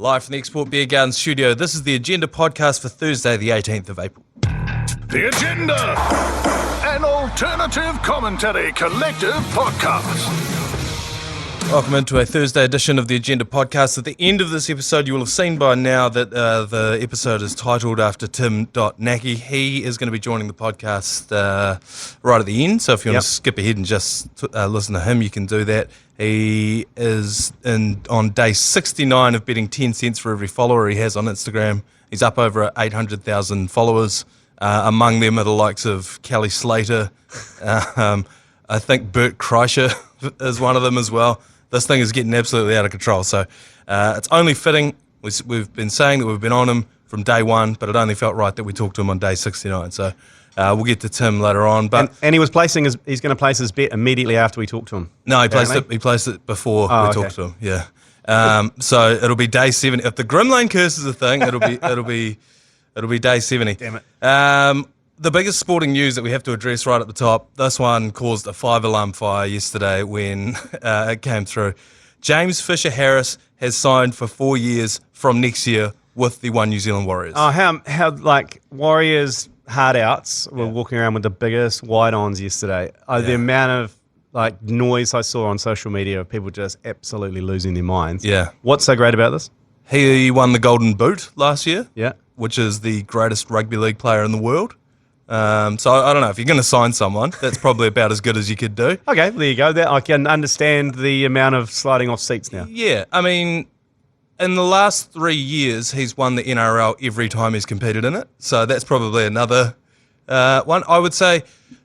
Live from the Export Beer Garden studio, this is the Agenda podcast for Thursday, the 18th of April. The Agenda, an alternative commentary collective podcast. Welcome into a Thursday edition of the Agenda podcast. At the end of this episode, you will have seen by now that the episode is titled after Tim.Naki. He is going to be joining the podcast right at the end, so if you want to skip ahead and just listen to him, you can do that. He is on day 69 of betting 10 cents for every follower he has on Instagram. He's up over 800,000 followers. Among them are the likes of Kelly Slater. I think Bert Kreischer is one of them as well. This thing is getting absolutely out of control. So it's only fitting. We've been saying that we've been on him from day one, but it only felt right that we talked to him on day 69. So we'll get to Tim later on. But and he was he's going to place his bet immediately after we talk to him. No, he placed it before we talked to him. Yeah. So it'll be day 70. If the Grim Lane curse is a thing, it'll be day 70. Damn it. The biggest sporting news that we have to address right at the top, this one caused a 5-alarm fire yesterday when it came through. James Fisher-Harris has signed for 4 years from next year with the One New Zealand Warriors. Oh, how like Warriors hard outs were walking around with the biggest wide-ons yesterday. The amount of like noise I saw on social media of people just absolutely losing their minds. Yeah. What's so great about this? He won the Golden Boot last year, Yeah. which is the greatest rugby league player in the world. So I don't know, if you're going to sign someone, that's probably about as good as you could do. Okay, there you go. I can understand the amount of sliding off seats now. Yeah, I mean, in the last 3 years, he's won the NRL every time he's competed in it. So that's probably another one. I would say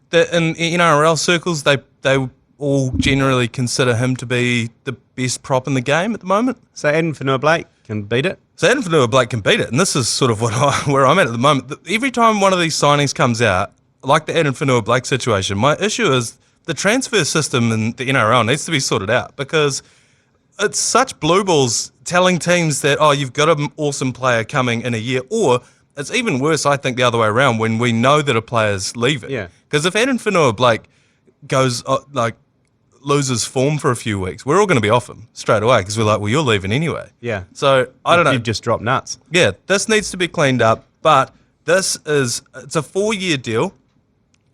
that in NRL circles, they all generally consider him to be the best prop in the game at the moment. So Adam Fanua-Blake can beat it? So Adam Fanua-Blake can beat it, and this is sort of where I'm at the moment. Every time one of these signings comes out, like the Adam Fanua-Blake situation, my issue is the transfer system in the NRL needs to be sorted out because it's such blue balls telling teams that, oh, you've got an awesome player coming in a year, or it's even worse, I think, the other way around when we know that a player's leaving. Yeah. Because if Adam Fanua-Blake goes, loses form for a few weeks, we're all going to be off him straight away because we're like, well, you're leaving anyway. Yeah. So, I don't know. You've just dropped nuts. Yeah, this needs to be cleaned up, but it's a 4-year deal.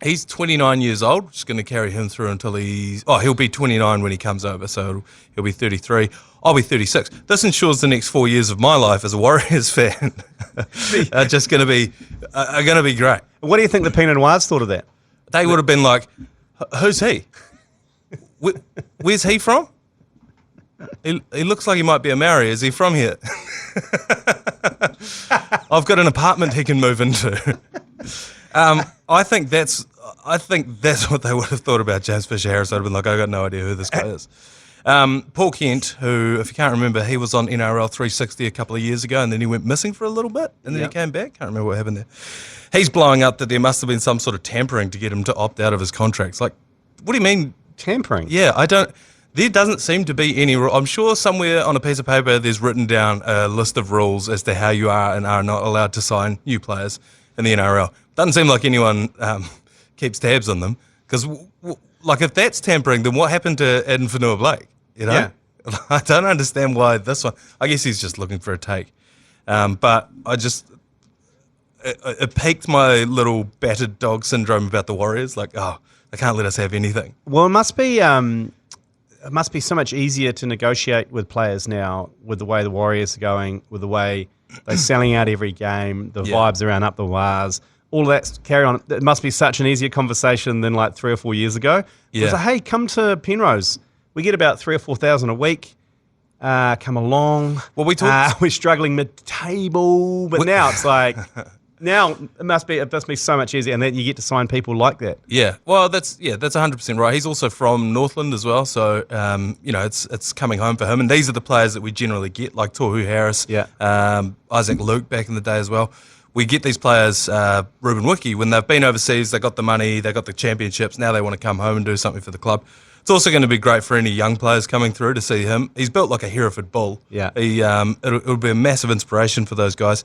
He's 29 years old, which is going to carry him through until he'll be 29 when he comes over, so he'll be 33. I'll be 36. This ensures the next 4 years of my life as a Warriors fan are just going to be great. What do you think the Pinot Wahs thought of that? They would have been like, who's he? Where's he from? He looks like he might be a Maori. Is he from here? I've got an apartment he can move into. I think that's what they would have thought about James Fisher-Harris. I'd have been like, I got no idea who this guy is. Paul Kent, who, if you can't remember, he was on NRL 360 a couple of years ago, and then he went missing for a little bit, and then he came back. Can't remember what happened there. He's blowing up that there must have been some sort of tampering to get him to opt out of his contracts. Like, what do you mean? Tampering? Yeah, there doesn't seem to be any rule. I'm sure somewhere on a piece of paper there's written down a list of rules as to how you are and are not allowed to sign new players in the NRL. Doesn't seem like anyone keeps tabs on them. Because, if that's tampering, then what happened to Adam Fanua-Blake? You know? Yeah. I don't understand why this one. I guess he's just looking for a take. But it piqued my little battered dog syndrome about the Warriors. Like, oh, they can't let us have anything. Well, it must be so much easier to negotiate with players now with the way the Warriors are going, with the way they're selling out every game, the vibes around up the Wahs, all of that carry on. It must be such an easier conversation than like 3 or 4 years ago. Yeah. It was like, hey, come to Penrose. We get about 3,000 or 4,000 a week. Come along. Well, we're struggling mid-table, but now it's like... Now it must be so much easier, and then you get to sign people like that. Yeah, well, that's 100% right. He's also from Northland as well, so it's coming home for him. And these are the players that we generally get, like Tohu Harris, Isaac Luke back in the day as well. We get these players, Ruben Wiki, when they've been overseas, they got the money, they got the championships. Now they want to come home and do something for the club. It's also going to be great for any young players coming through to see him. He's built like a Hereford bull. Yeah, it'll be a massive inspiration for those guys.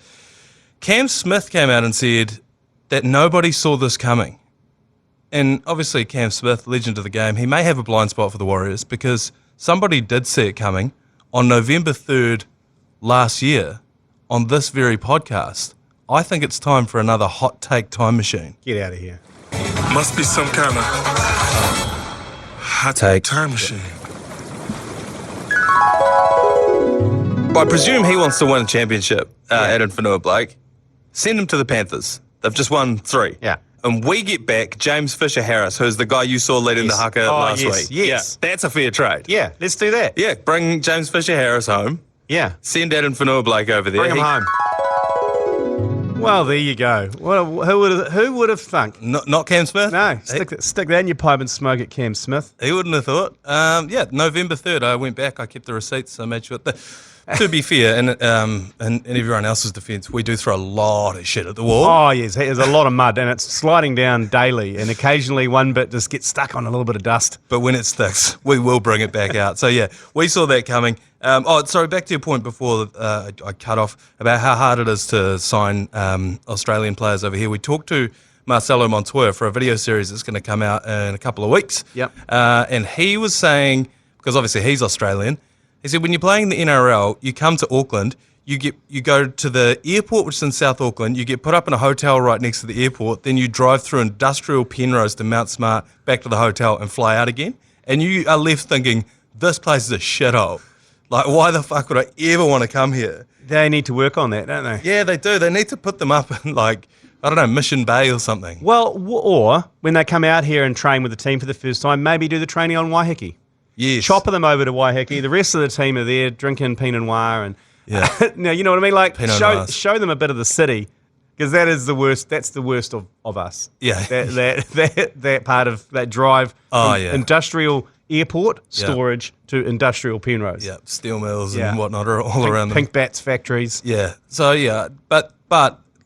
Cam Smith came out and said that nobody saw this coming. And obviously Cam Smith, legend of the game, he may have a blind spot for the Warriors because somebody did see it coming on November 3rd last year on this very podcast, I think it's time for another hot take time machine. Get out of here. Must be some kind of hot Take. time machine. I presume he wants to win a championship at Pinot Wah. Send him to the Panthers. They've just won 3. Yeah. And we get back James Fisher-Harris, who's the guy you saw leading the haka last week. Yes. Yeah, that's a fair trade. Yeah, let's do that. Yeah, bring James Fisher-Harris home. Yeah. Send Pinot Wah over there. Bring him home. Well, there you go. Well, who would have thunk? Not Cam Smith? No, stick that in your pipe and smoke it, Cam Smith. He wouldn't have thought. November 3rd, I went back. I kept the receipts. I made sure. To be fair, and in everyone else's defence, we do throw a lot of shit at the wall. Oh, yes. There's a lot of mud, and it's sliding down daily, and occasionally one bit just gets stuck on a little bit of dust. But when it sticks, we will bring it back out. So, yeah, we saw that coming. Sorry, back to your point before I cut off about how hard it is to sign Australian players over here. We talked to Marcelo Montoya for a video series that's going to come out in a couple of weeks. Yep. And he was saying, because obviously he's Australian, he said when you're playing the NRL, you come to Auckland, you go to the airport, which is in South Auckland, you get put up in a hotel right next to the airport, then you drive through industrial Penrose to Mount Smart, back to the hotel and fly out again. And you are left thinking, this place is a shithole. Like, why the fuck would I ever want to come here? They need to work on that, don't they? Yeah, they do. They need to put them up in, like, I don't know, Mission Bay or something. Well, or when they come out here and train with the team for the first time, maybe do the training on Waiheke. Yes. Chopper them over to Waiheke. The rest of the team are there drinking Pinot Wah and Yeah. you know what I mean? Like Pinot show them a bit of the city, because that is the worst. That's the worst of us. Yeah. That part of that drive from yeah. industrial airport storage to industrial Penrose. Yeah, steel mills Yeah. and whatnot are all around them. Pink Bats factories. Yeah. So, yeah, but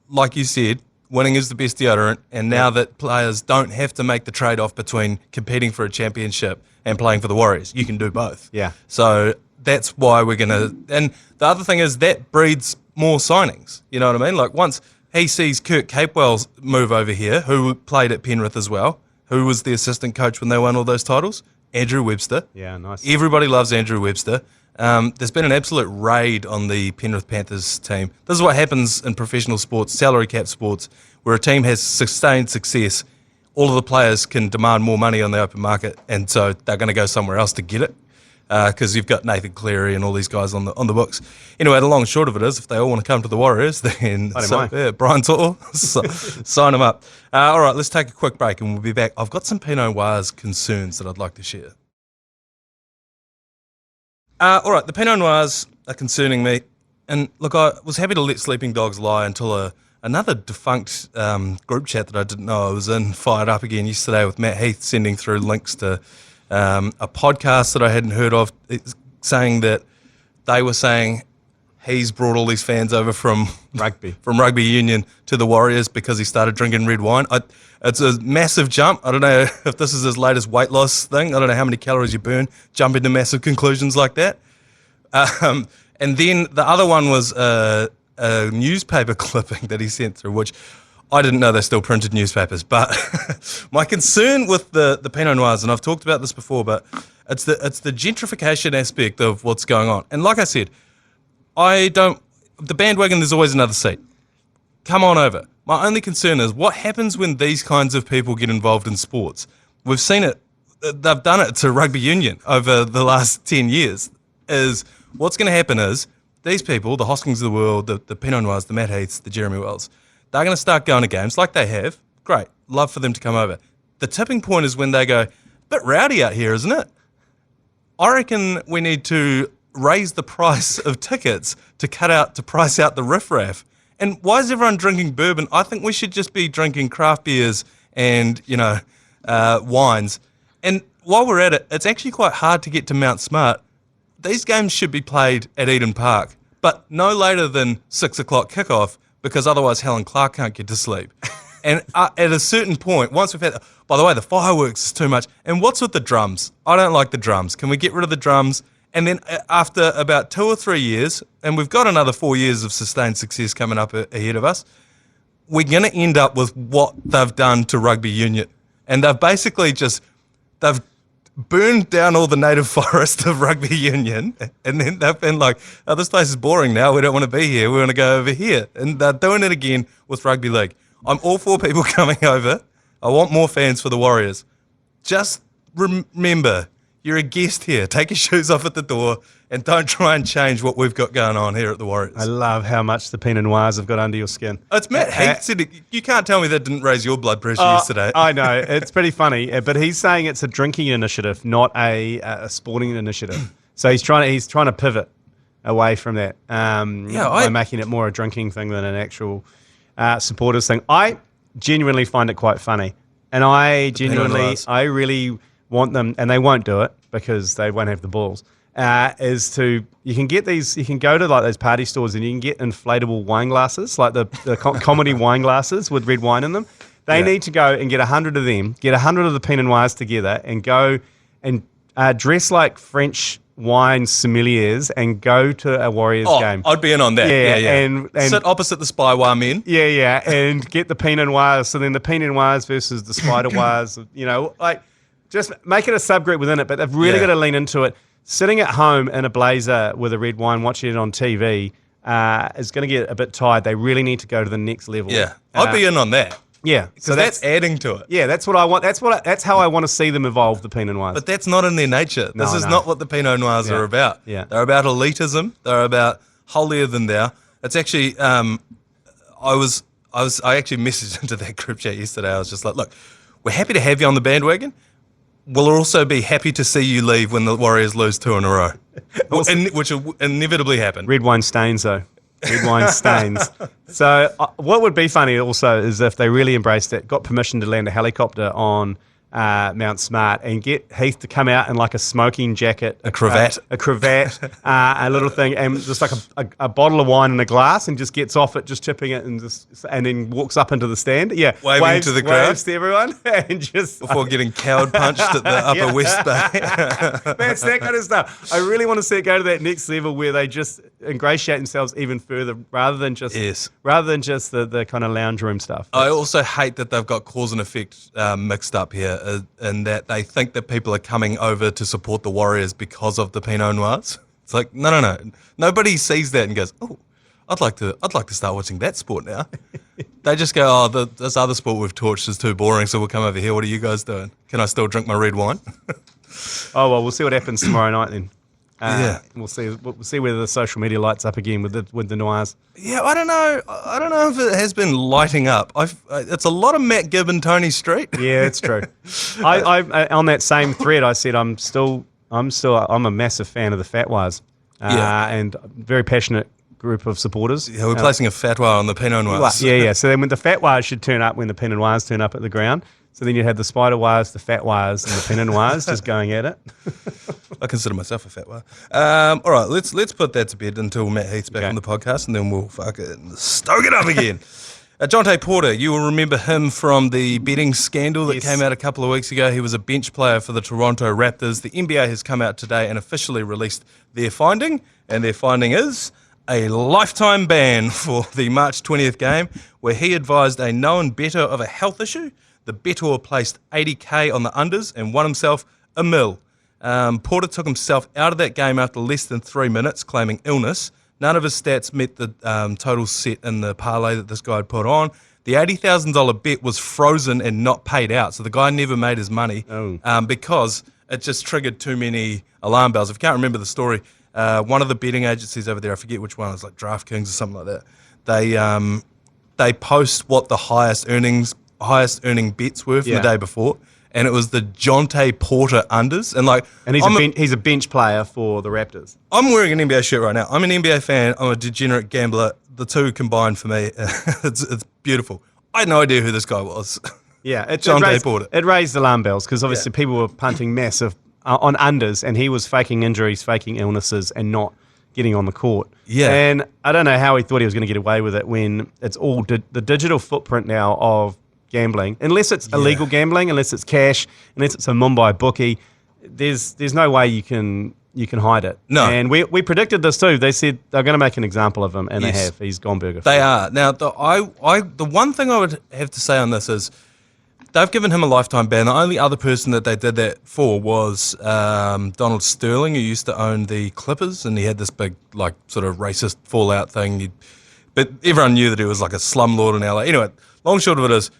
like you said, winning is the best deodorant, and now that players don't have to make the trade-off between competing for a championship and playing for the Warriors, you can do both. Yeah. So that's why we're going to... And the other thing is that breeds more signings. You know what I mean? Like, once he sees Kirk Capewell's move over here, who played at Penrith as well, who was the assistant coach when they won all those titles, Andrew Webster. Yeah, nice. Everybody loves Andrew Webster. There's been an absolute raid on the Penrith Panthers team. This is what happens in professional sports, salary cap sports, where a team has sustained success. All of the players can demand more money on the open market, and so they're going to go somewhere else to get it, because you've got Nathan Cleary and all these guys on the books. Anyway, the long and short of it is, if they all want to come to the Warriors, then Brian To'o, sign them up. All right, let's take a quick break, and we'll be back. I've got some Pinot Wah's concerns that I'd like to share. All right, the Pinot Noirs are concerning me. And look, I was happy to let sleeping dogs lie until another defunct group chat that I didn't know I was in fired up again yesterday with Matt Heath sending through links to a podcast that I hadn't heard of, saying that they were saying he's brought all these fans over from rugby union to the Warriors because he started drinking red wine. It's a massive jump. I don't know if this is his latest weight loss thing. I don't know how many calories you burn jumping to massive conclusions like that. And then the other one was a newspaper clipping that he sent through, which I didn't know they still printed newspapers. But my concern with the Pinot Noirs, and I've talked about this before, but it's the gentrification aspect of what's going on. And like I said, the bandwagon, there's always another seat. Come on over. My only concern is what happens when these kinds of people get involved in sports. We've seen it. They've done it to rugby union over the last 10 years. What's going to happen is these people, the Hoskings of the world, the Pinot Noirs, the Matt Heaths, the Jeremy Wells, they're going to start going to games like they have. Great. Love for them to come over. The tipping point is when they go, bit rowdy out here, isn't it? I reckon we need to raise the price of tickets to price out the riffraff. And why is everyone drinking bourbon? I think we should just be drinking craft beers and, wines. And while we're at it, it's actually quite hard to get to Mount Smart. These games should be played at Eden Park, but no later than 6 o'clock kickoff, because otherwise Helen Clark can't get to sleep. And at a certain point, once we've had... By the way, the fireworks is too much. And what's with the drums? I don't like the drums. Can we get rid of the drums? And then after about 2 or 3 years, and we've got another 4 years of sustained success coming up ahead of us, we're going to end up with what they've done to rugby union. And they've basically they've burned down all the native forest of rugby union, and then they've been like, oh, this place is boring now, we don't want to be here, we want to go over here. And they're doing it again with rugby league. I'm all for people coming over. I want more fans for the Warriors. Just remember, you're a guest here. Take your shoes off at the door and don't try and change what we've got going on here at the Warriors. I love how much the Pinot Noirs have got under your skin. It's Matt Heath said it. You can't tell me that didn't raise your blood pressure yesterday. I know. It's pretty funny. But he's saying it's a drinking initiative, not a sporting initiative. So he's trying to pivot away from that by making it more a drinking thing than an actual supporters thing. I genuinely find it quite funny. And I really want them, and they won't do it because they won't have the balls, you can go to like those party stores and you can get inflatable wine glasses, like the comedy wine glasses with red wine in them. They need to go and get 100 of them, get 100 of the Pinot Noirs together and go and dress like French wine sommeliers and go to a Warriors game. I'd be in on that. Yeah. And sit opposite the Spy Wah men. Yeah, and get the Pinot Noirs. So then the Pinot Noirs versus the Spider Noirs, just make it a subgroup within it, but they've really got to lean into it. Sitting at home in a blazer with a red wine, watching it on TV is going to get a bit tired. They really need to go to the next level. Yeah, I'd be in on that. Yeah, so that's adding to it. Yeah, that's what I want. That's how I want to see them evolve the Pinot Noirs. But that's not in their nature. This is not what the Pinot Noirs are about. Yeah, they're about elitism. They're about holier than thou. It's actually, I actually messaged into that group chat yesterday. I was just like, look, we're happy to have you on the bandwagon. We'll also be happy to see you leave when the Warriors lose 2 in a row, which will inevitably happen. Red wine stains, though. Red wine stains. So what would be funny also is if they really embraced it, got permission to land a helicopter on Mount Smart and get Heath to come out in like a smoking jacket, a cravat, a little thing, and just like a bottle of wine in a glass, and just gets off it, just tipping it, and then walks up into the stand. Yeah, waving to the crowd, waves to everyone, and just before getting cowed punched at the Upper West Bay. That's that kind of stuff. I really want to see it go to that next level where they just ingratiate themselves even further, rather than just the kind of lounge room stuff. I also hate that they've got cause and effect mixed up here. And that they think that people are coming over to support the Warriors because of the Pinot Noirs. It's like, no. Nobody sees that and goes, oh, I'd like to start watching that sport now. They just go, oh, this other sport we've torched is too boring, so we'll come over here. What are you guys doing? Can I still drink my red wine? Oh, well, we'll see what happens tomorrow night then. We'll see whether the social media lights up again with the Noirs. Yeah, I don't know if it has been lighting up. It's a lot of Matt Gibb and Tony Street. Yeah, it's true. I on that same thread, I said I'm a massive fan of the Fatwas. And very passionate group of supporters. Yeah, we're placing a fatwa on the Pinot Noirs. Yeah. So then when the Fatwas should turn up when the Pinot Noirs turn up at the ground. So then you'd have the Spider Wires, the Fat Wires, and the Pinot Noirs just going at it. I consider myself a fat wire. All right, let's put that to bed until Matt Heath's back on the podcast, and then we'll stoke it up again. Jonte Porter, you will remember him from the betting scandal that came out a couple of weeks ago. He was a bench player for the Toronto Raptors. The NBA has come out today and officially released their finding, and their finding is a lifetime ban for the March 20th game, where he advised a known bettor of a health issue. The bettor placed $80K on the unders and won himself $1 million. Porter took himself out of that game after less than 3 minutes, claiming illness. None of his stats met the total set in the parlay that this guy had put on. The $80,000 bet was frozen and not paid out, so the guy never made his money because it just triggered too many alarm bells. If you can't remember the story, one of the betting agencies over there, I forget which one, it was like DraftKings or something like that, they post what the highest earning bets were from the day before, and it was the Jonte Porter unders. And he's a bench player for the Raptors. I'm wearing an NBA shirt right now. I'm an NBA fan. I'm a degenerate gambler. The two combined for me, it's beautiful. I had no idea who this guy was. Yeah, Jonte Porter. It raised alarm bells because obviously people were punting massive on unders, and he was faking injuries, faking illnesses, and not getting on the court. Yeah. And I don't know how he thought he was going to get away with it when it's all the digital footprint now of gambling, unless it's illegal gambling, unless it's cash, unless it's a Mumbai bookie, there's no way you can hide it. No. And we predicted this too. They said they're going to make an example of him, and they have. He's gone burger. They are. Now, the one thing I would have to say on this is they've given him a lifetime ban. The only other person that they did that for was Donald Sterling, who used to own the Clippers, and he had this big, like, sort of racist fallout thing. But everyone knew that he was like a slumlord in LA. Anyway, long and short of it is,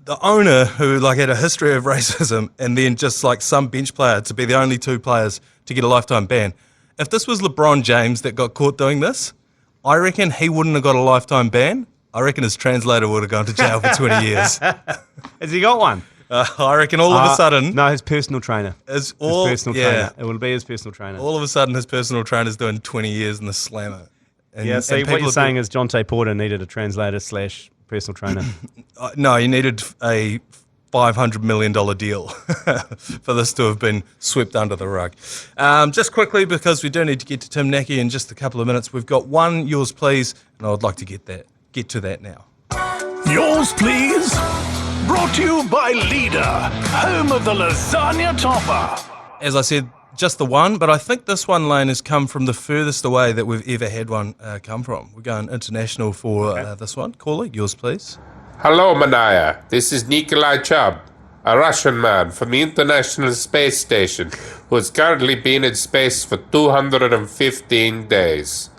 the owner who like had a history of racism and then just like some bench player to be the only two players to get a lifetime ban. If this was LeBron James that got caught doing this, I reckon he wouldn't have got a lifetime ban. I reckon his translator would have gone to jail for 20 years. Has he got one? I reckon all of a sudden... No, his personal trainer. His personal trainer. It will be his personal trainer. All of a sudden his personal trainer's doing 20 years in the slammer. And, so what you're saying is Jonte Porter needed a translator / personal trainer. No, he needed a $500 million deal for this to have been swept under the rug. Just quickly, because we do need to get to Tim.Naki in just a couple of minutes, we've got one Yours Please, and I would like to get to that now. Yours, please. Brought to you by Leader, home of the lasagna topper. As I said, just the one, but I think this one, Lane, has come from the furthest away that we've ever had one come from. We're going international for this one. Caller, yours, please. Hello, Manaia. This is Nikolai Chubb, a Russian man from the International Space Station who has currently been in space for 215 days.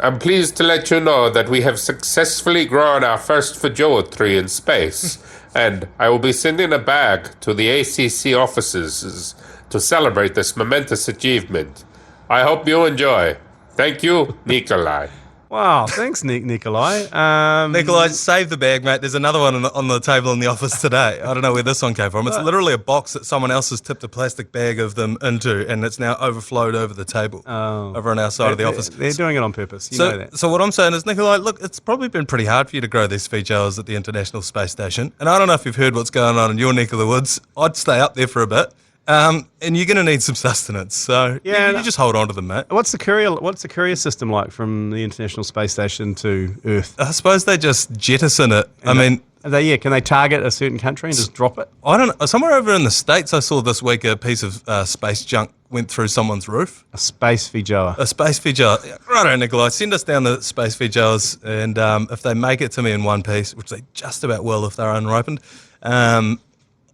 I'm pleased to let you know that we have successfully grown our first Feijoa tree in space, and I will be sending a bag to the ACC offices to celebrate this momentous achievement. I hope you enjoy. Thank you, Nikolai. Wow, thanks, Nikolai. Nikolai, save the bag, mate. There's another one on the table in the office today. I don't know where this one came from. It's literally a box that someone else has tipped a plastic bag of them into, and it's now overflowed over the table over on our side of the office. They're doing it on purpose. You know that. So what I'm saying is, Nikolai, look, it's probably been pretty hard for you to grow these Feijoas at the International Space Station. And I don't know if you've heard what's going on in your neck of the woods. I'd stay up there for a bit. And you're going to need some sustenance, so you just hold on to them, mate. What's the courier system like from the International Space Station to Earth? I suppose they just jettison it. Can they target a certain country and just drop it? I don't know. Somewhere over in the States, I saw this week a piece of space junk went through someone's roof. A space Feijoa. A space Feijoa. Righto, Nikolai, send us down the space Feijoas, and if they make it to me in one piece, which they just about will if they're unripened,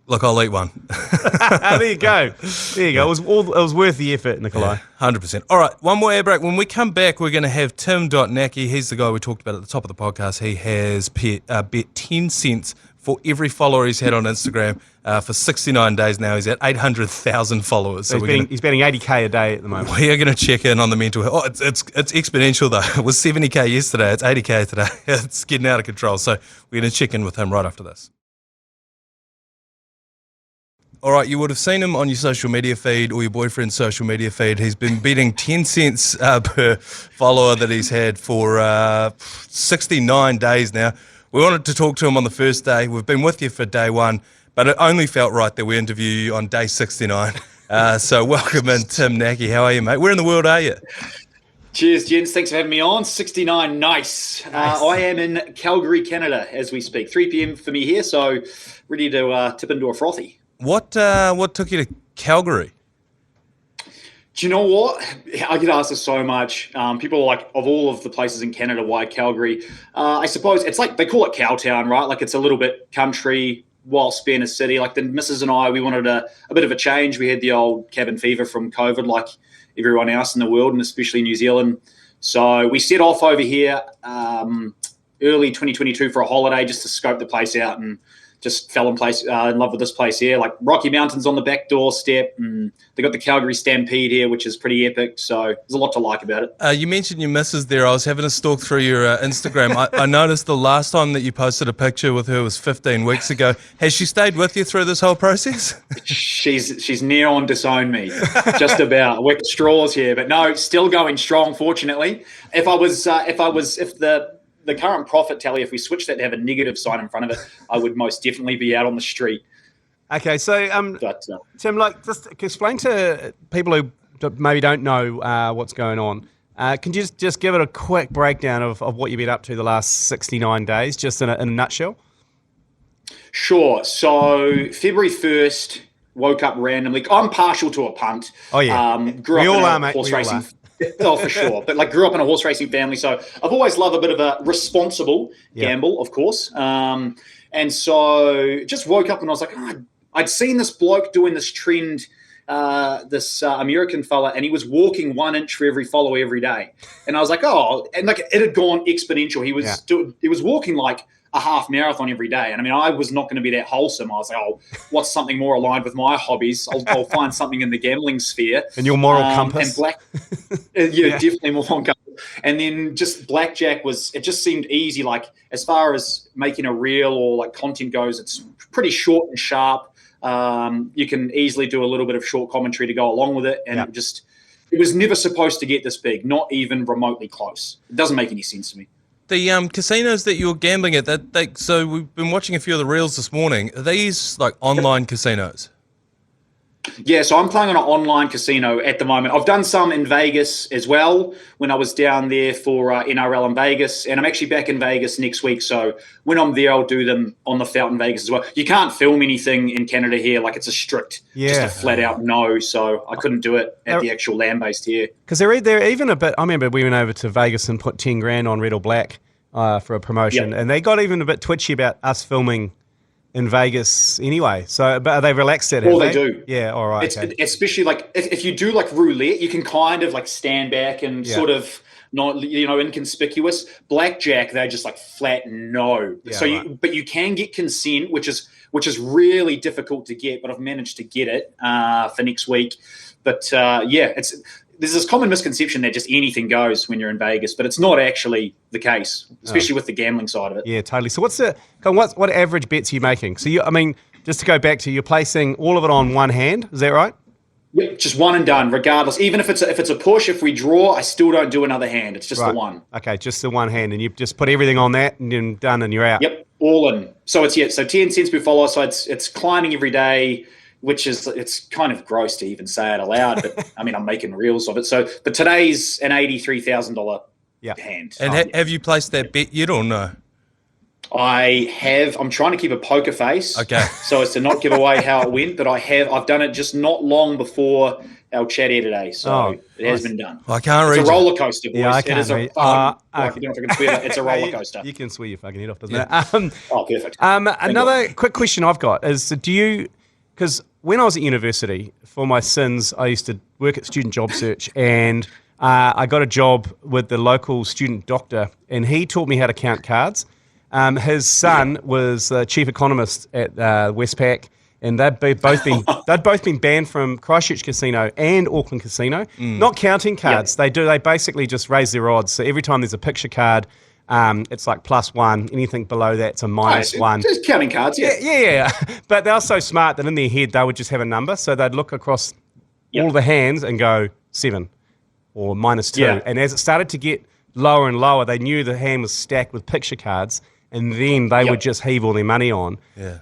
look, I'll eat one. There you go. It was worth the effort, Nikolai. 100%. All right, one more air break. When we come back, we're going to have Tim.Naki. He's the guy we talked about at the top of the podcast. He has bet 10 cents for every follower he's had on Instagram for 69 days now. He's at 800,000 followers. So he's betting 80K a day at the moment. We are going to check in on the mental health. Oh, it's exponential, though. It was 70K yesterday. It's 80K today. It's getting out of control. So we're going to check in with him right after this. All right, you would have seen him on your social media feed or your boyfriend's social media feed. He's been betting 10 cents per follower that he's had for 69 days now. We wanted to talk to him on the first day. We've been with you for day one, but it only felt right that we interview you on day 69. So welcome in, Tim.Naki. How are you, mate? Where in the world are you? Cheers, gents. Thanks for having me on. 69, nice. I am in Calgary, Canada, as we speak. 3 p.m. for me here, so ready to tip into a frothy. What took you to Calgary? Do you know what? I get asked this so much. People are like, of all of the places in Canada, why Calgary? I suppose it's like they call it Cowtown, right? Like it's a little bit country whilst being a city. Like the missus and I, we wanted a bit of a change. We had the old cabin fever from COVID like everyone else in the world and especially New Zealand. So we set off over here early 2022 for a holiday just to scope the place out and just fell in love with this place here. Like Rocky Mountains on the back doorstep, and they got the Calgary Stampede here, which is pretty epic. So there's a lot to like about it. You mentioned your missus there. I was having a stalk through your Instagram. I noticed the last time that you posted a picture with her was 15 weeks ago. Has she stayed with you through this whole process? She's near on disowned me, just about. We're straws here, but no, still going strong. Fortunately, if the current profit tally, if we switch that to have a negative sign in front of it, I would most definitely be out on the street. Okay, so Tim, just explain to people who maybe don't know what's going on. Can you just give it a quick breakdown of what you've been up to the last 69 days, just in a nutshell? Sure. So February 1st, woke up randomly. I'm partial to a punt. Oh yeah, we all are, mate. Horse racing. Oh, for sure. But grew up in a horse racing family, so I've always loved a bit of a responsible gamble, of course. And And so just woke up and I was like, I'd seen this bloke doing this trend, this American fella, and he was walking 1 inch for every follow every day. And I was like, and like it had gone exponential. He was walking like a half marathon every day. And I mean, I was not going to be that wholesome. I was like, what's something more aligned with my hobbies? I'll find something in the gambling sphere. And your moral compass. And definitely more compass. And then just blackjack it just seemed easy. Like as far as making a reel or like content goes, it's pretty short and sharp. You can easily do a little bit of short commentary to go along with it. And it was never supposed to get this big, not even remotely close. It doesn't make any sense to me. The casinos that you're gambling at, so we've been watching a few of the reels this morning. Are these like online casinos? Yeah, so I'm playing on an online casino at the moment. I've done some in Vegas as well when I was down there for NRL in Vegas, and I'm actually back in Vegas next week. So when I'm there, I'll do them on the Fountain Vegas as well. You can't film anything in Canada here. Like it's a strict, just a flat out no. So I couldn't do it at the actual land-based here. Because they're even a bit, I remember we went over to Vegas and put 10 grand on Red or Black for a promotion, and they got even a bit twitchy about us filming in Vegas anyway. So, but are they relaxed at it? Well, they do. Yeah, all right. Especially like if you do like roulette, you can kind of like stand back and sort of not, inconspicuous. Blackjack, they're just like flat no. Yeah, so but you can get consent, which is really difficult to get, but I've managed to get it for next week. But there's this common misconception that just anything goes when you're in Vegas, but it's not actually the case, especially with the gambling side of it. Yeah, totally. So what average bets are you making? So just to go back to, you're placing all of it on one hand, is that right? Yeah, just one and done, regardless. Even if it's a push, if we draw, I still don't do another hand. It's just the one. Okay, just the one hand, and you just put everything on that, and then done, and you're out. Yep, all in. So so 10 cents per follow. So it's climbing every day, which is, it's kind of gross to even say it aloud, but I mean, I'm making reels of it. So, but today's an $83,000 hand. And have you placed that bet yet or no? I have. I'm trying to keep a poker face. Okay. So as to not give away how it went, but I've done it just not long before our chat here today. So it has been done. I can't read. It's a roller coaster, boys. Yeah, I can't it is a read. I don't know if I can swear that. It's a roller coaster. You can swear your fucking head off, doesn't it? Perfect. Another quick question I've got is, because when I was at university, for my sins, I used to work at Student Job Search, and I got a job with the local student doctor, and he taught me how to count cards. His son was the chief economist at Westpac, and they'd both been banned from Christchurch Casino and Auckland Casino. Not counting cards, they basically just raise their odds. So every time there's a picture card, it's like +1. Anything below that's a -1. Just counting cards, Yeah. But they were so smart that in their head they would just have a number. So they'd look across all the hands and go 7 or -2. Yeah. And as it started to get lower and lower, they knew the hand was stacked with picture cards, and then they would just heave all their money on. Yeah.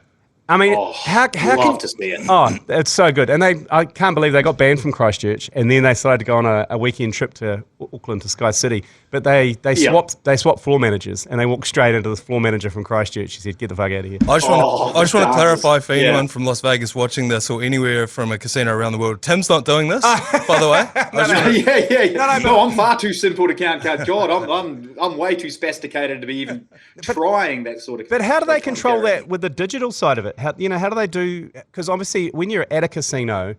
I mean, how love to see it. Oh, it's so good. And I can't believe they got banned from Christchurch, and then they decided to go on a weekend trip to Auckland, to Sky City. But they swapped floor managers, and they walked straight into the floor manager from Christchurch. He said, "Get the fuck out of here." I just want to clarify for anyone from Las Vegas watching this, or anywhere from a casino around the world. Tim's not doing this, by the way. No, I'm far too simple to count cards. God, I'm way too sophisticated to be even trying that sort of. But how do they control that with the digital side of it? How do they do? Because obviously, when you're at a casino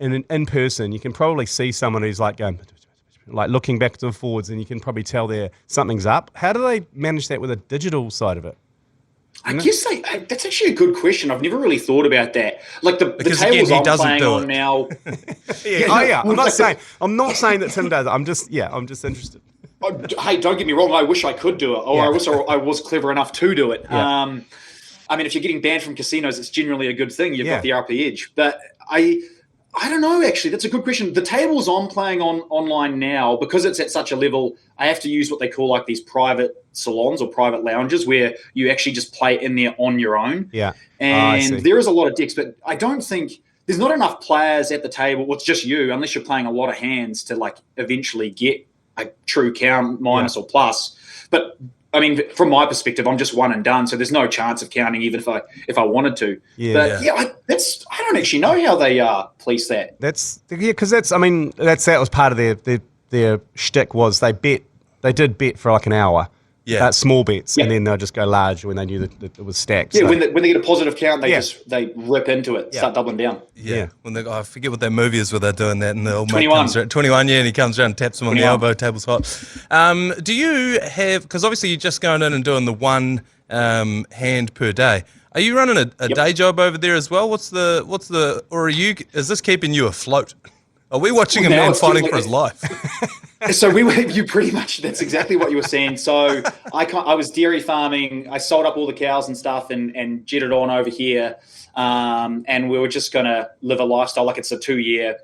in person, you can probably see someone who's like going, like looking backwards and forwards, and you can probably tell something's up. How do they manage that with a digital side of it? I guess that's actually a good question. I've never really thought about that. Like the tables I'm playing on now. I'm not saying that Tim does it. I'm just interested. Hey, don't get me wrong. I wish I could do it, or I wish I was clever enough to do it. Yeah. I mean, if you're getting banned from casinos, it's generally a good thing. You've got the RP edge. But I don't know, actually. That's a good question. The tables I'm playing on online now, because it's at such a level, I have to use what they call like these private salons or private lounges where you actually just play in there on your own. Yeah. And there is a lot of decks, but I don't think there's not enough players at the table. Well, it's just you, unless you're playing a lot of hands to like eventually get a true count minus or plus. But I mean, from my perspective, I'm just one and done, so there's no chance of counting, even if I wanted to. Yeah. But I don't actually know how they police that. Because that was part of their shtick was they did bet for like an hour Yeah. small bets, Yeah. and then they'll just go large when they knew that it was stacked. Yeah, So- when they get a positive count, Yeah. they rip into it, Yeah. start doubling down. Yeah. When they, I forget what that movie is where they're doing that, and the old mate 21. comes around, 21, yeah, and he comes around and taps him on the 21. elbow, table's hot. Do you have, because obviously you're just going in and doing the one hand per day. Are you running a day job over there as well? What's the, or is this keeping you afloat? Are we watching a Well, now man it's fighting too for his life? So you pretty much, that's exactly what you were saying. So I was dairy farming. I sold up all the cows and stuff and jetted on over here. And we were just going to live a lifestyle. Like it's a 2-year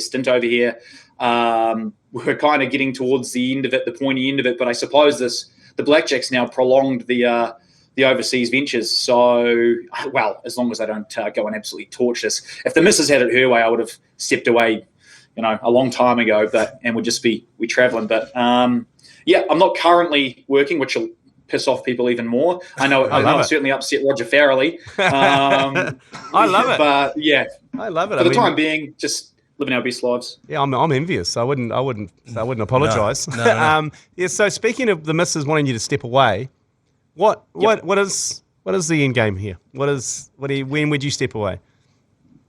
stint over here. We're kind of getting towards the end of it, the pointy end of it. But I suppose the Blackjack's now prolonged the overseas ventures. So, well, as long as I don't go and absolutely torch this. If the missus had it her way, I would have stepped away, a long time ago, and would just be traveling. But yeah, I'm not currently working, which will piss off people even more. I know I'll certainly upset Roger Farrelly. I love it. But yeah, I love it. for the time being, just living our best lives. Yeah, I'm envious. I wouldn't apologise. No. Yeah. So speaking of the missus wanting you to step away, what is the end game here? When would you step away?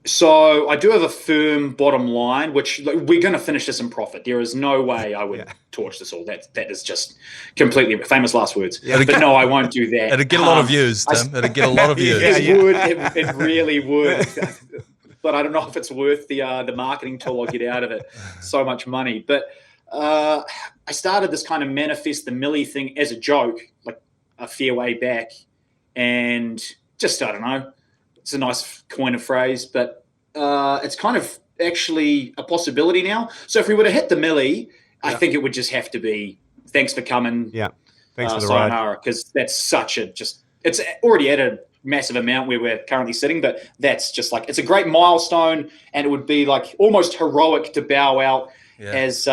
So I do have a firm bottom line, which we're going to finish this in profit. There is no way I would torch this all. That is just completely famous last words. Yeah, but no, I won't do that. It'd get a lot of views, Tim. It'd get a lot of views. It really would. But I don't know if it's worth the marketing toll I get out of it. So much money. But I started this kind of manifest the Millie thing as a joke, like a fair way back. And just, I don't know. It's a nice coin of phrase, but it's kind of actually a possibility now. So if we were to hit the Millie, I think it would just have to be thanks for coming. Yeah, thanks for the ride. Sayonara, because that's such it's already at a massive amount where we're currently sitting, but that's just it's a great milestone, and it would be almost heroic to bow out as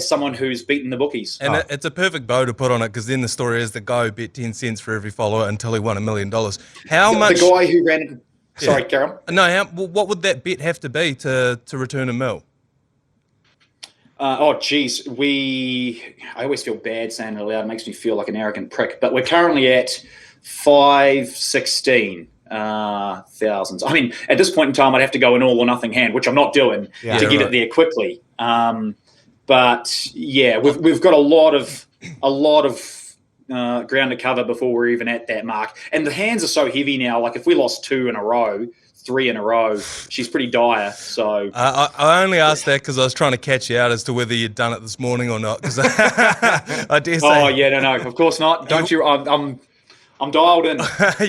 someone who's beaten the bookies. And it's a perfect bow to put on it, because then the story is the guy who bet 10 cents for every follower until he won $1 million. How much? The guy who ran. Sorry, Karen. No, what would that bet have to be to return $1 million? Geez, I always feel bad saying it aloud. It makes me feel like an arrogant prick. But we're currently at 516 thousands. I mean, at this point in time, I'd have to go an all or nothing hand, which I'm not doing to get it there quickly. But yeah, we've got a lot of ground to cover before we're even at that mark. And the hands are so heavy now. If we lost 3 in a row, she's pretty dire. So I only asked that because I was trying to catch you out as to whether you'd done it this morning or not. Because I dare say. Oh yeah, no, of course not. Don't you? I'm dialed in.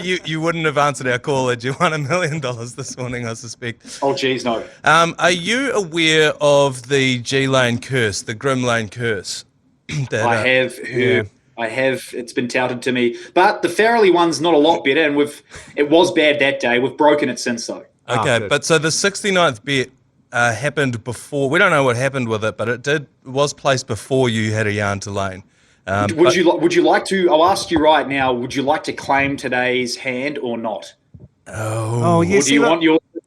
you wouldn't have answered our call had you won $1 million this morning, I suspect. Oh geez, no. Are you aware of the G Lane curse, the Grim Lane curse? I have heard. I have. It's been touted to me, but the Farrelly one's not a lot better, and it was bad that day. We've broken it since though. Okay, but so the 69th bet happened before. We don't know what happened with it, but it was placed before you had a yarn to Lane. Would you like to? I'll ask you right now. Would you like to claim today's hand or not? Oh yes. Or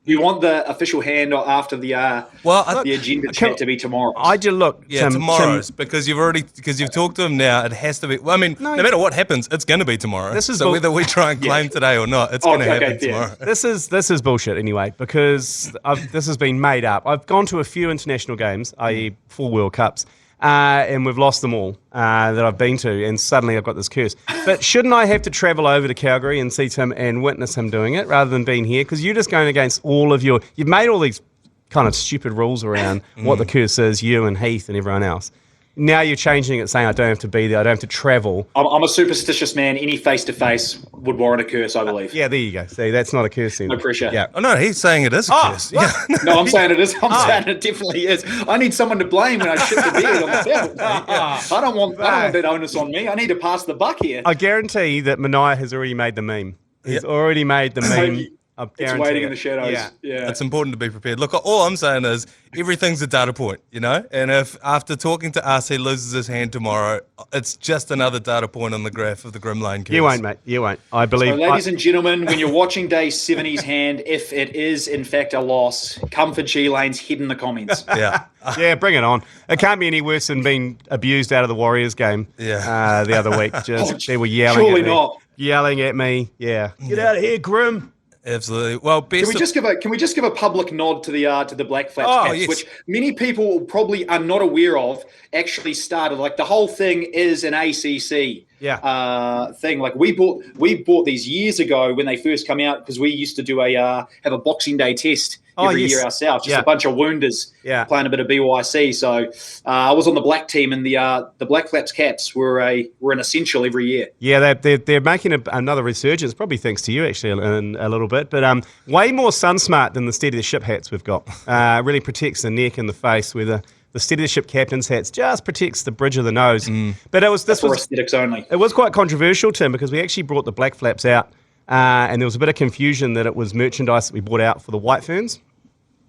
do you want the official hand after the agenda chat to be tomorrow? I just look. Yeah, tomorrow's because you've talked to him now. It has to be. Well, I mean, no matter what happens, it's going to be tomorrow. So whether we try and claim today or not, it's going to happen tomorrow. This is bullshit anyway, because this has been made up. I've gone to a few international games, i.e. 4 World Cups. And we've lost them all that I've been to, and suddenly I've got this curse. But shouldn't I have to travel over to Calgary and see Tim and witness him doing it rather than being here? Because you're just going against you've made all these kind of stupid rules around what the curse is, you and Heath and everyone else. Now you're changing it, saying I don't have to be there, I don't have to travel. I'm a superstitious man. Any face-to-face would warrant a curse, I believe. Yeah, there you go. See, that's not a curse then. No pressure. Yeah. Oh, no, he's saying it is a curse. Yeah. No, I'm saying it is. I'm saying it definitely is. I need someone to blame when I shit the bed on the field. I don't want that onus on me. I need to pass the buck here. I guarantee that Manaia has already made the meme. He's already made the meme. I It's guarantee waiting it. in the shadows. Yeah. Yeah. It's important to be prepared. Look, all I'm saying is everything's a data point, you know? And if after talking to us, he loses his hand tomorrow, it's just another data point on the graph of the Grim Lane curves. You won't, mate. You won't. I believe. So, ladies and gentlemen, when you're watching Day 70's hand, if it is in fact a loss, come for G Lane's head in the comments. Yeah. Yeah, bring it on. It can't be any worse than being abused out of the Warriors game the other week. Just they were yelling Surely at me. not. Yelling at me. Yeah. Get out of here, Grim. Absolutely. Well, Can we just give a public nod to the Black Flaps caps, yes. which many people probably are not aware of? Actually started like the whole thing is an ACC thing. Like we bought these years ago when they first come out because we used to do have a Boxing Day test every year ourselves. Just a bunch of wounders playing a bit of BYC. So I was on the black team, and the Black Flaps caps were an essential every year. Yeah, they're making another resurgence, probably thanks to you actually a little bit, but way more sun smart than the Steady the Ship hats we've got. Really protects the neck and the face, where the Steady the Ship captain's hats just protects the bridge of the nose. But this was aesthetics only. It was quite controversial, Tim, because we actually brought the Black Flaps out, and there was a bit of confusion that it was merchandise that we brought out for the White Ferns.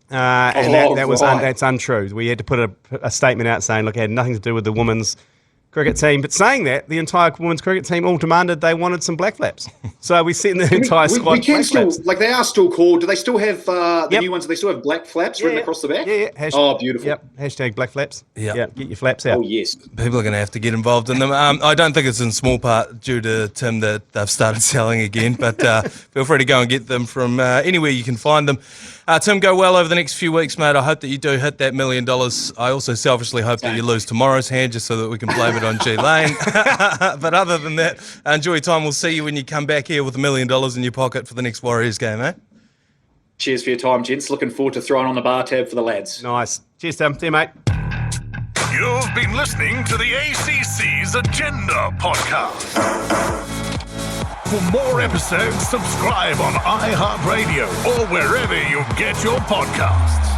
That's untrue. We had to put a statement out saying, look, it had nothing to do with the women's cricket team. But saying that, the entire women's cricket team all demanded they wanted some Black Flaps. So we sent the entire squad We can Black still, Flaps. like they are still called. Do they still have the new ones? Do they still have Black Flaps written across the back? Yeah. Oh, beautiful. Yep. Hashtag Black Flaps. Yeah. Get your flaps out. Oh, yes. People are going to have to get involved in them. I don't think it's in small part due to Tim that they've started selling again, but feel free to go and get them from anywhere you can find them. Tim, go well over the next few weeks, mate. I hope that you do hit that $1 million. I also selfishly hope that you lose tomorrow's hand just so that we can blame it on G Lane. But other than that, enjoy your time. We'll see you when you come back here with $1 million in your pocket for the next Warriors game, eh? Cheers for your time, gents. Looking forward to throwing on the bar tab for the lads. Nice. Cheers, Tim. See you, mate. You've been listening to the ACC's Agenda podcast. For more episodes, subscribe on iHeartRadio or wherever you get your podcasts.